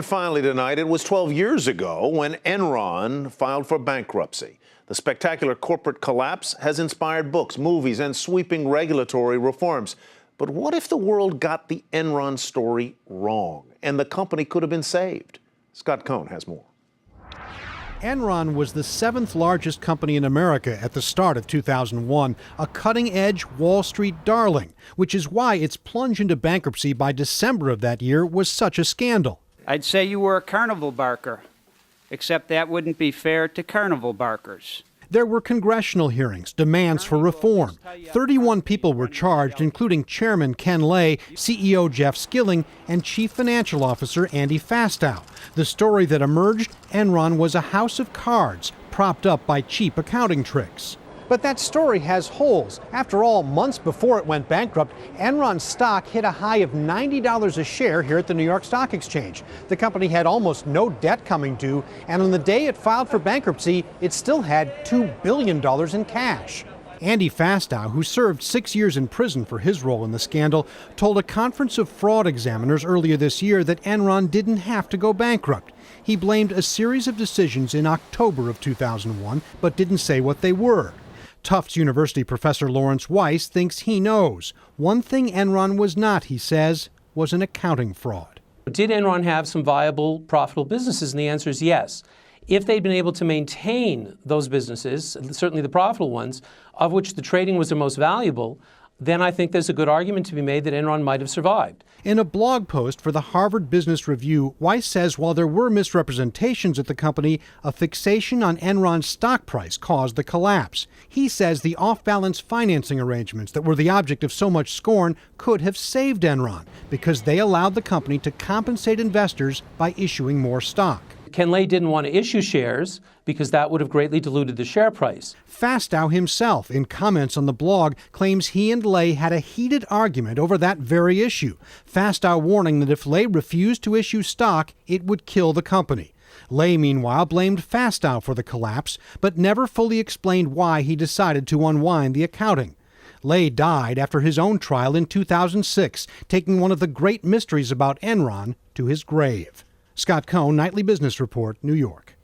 Finally tonight, it was 12 years ago when Enron filed for bankruptcy. The spectacular corporate collapse has inspired books, movies, and sweeping regulatory reforms. But what if the world got the Enron story wrong and the company could have been saved? Scott Cohn has more. Enron was the seventh largest company in America at the start of 2001, a cutting-edge Wall Street darling, which is why its plunge into bankruptcy by December of that year was such a scandal. I'd say you were a carnival barker, except that wouldn't be fair to carnival barkers. There were congressional hearings, demands for reform. 31 people were charged, including Chairman Ken Lay, CEO Jeff Skilling, and Chief Financial Officer Andy Fastow. The story that emerged, Enron was a house of cards, propped up by cheap accounting tricks. But that story has holes. After all, months before it went bankrupt, Enron's stock hit a high of $90 a share here at the New York Stock Exchange. The company had almost no debt coming due, and on the day it filed for bankruptcy, it still had $2 billion in cash. Andy Fastow, who served 6 years in prison for his role in the scandal, told a conference of fraud examiners earlier this year that Enron didn't have to go bankrupt. He blamed a series of decisions in October of 2001, but didn't say what they were. Tufts University professor Lawrence Weiss thinks he knows. One thing Enron was not, he says, was an accounting fraud. Did Enron have some viable, profitable businesses? And the answer is yes. If they'd been able to maintain those businesses, certainly the profitable ones, of which the trading was the most valuable, then I think there's a good argument to be made that Enron might have survived. In a blog post for the Harvard Business Review, Weiss says while there were misrepresentations at the company, a fixation on Enron's stock price caused the collapse. He says the off-balance financing arrangements that were the object of so much scorn could have saved Enron because they allowed the company to compensate investors by issuing more stock. Ken Lay didn't want to issue shares because that would have greatly diluted the share price. Fastow himself, in comments on the blog, claims he and Lay had a heated argument over that very issue. Fastow warning that if Lay refused to issue stock, it would kill the company. Lay, meanwhile, blamed Fastow for the collapse, but never fully explained why he decided to unwind the accounting. Lay died after his own trial in 2006, taking one of the great mysteries about Enron to his grave. Scott Cohn, Nightly Business Report, New York.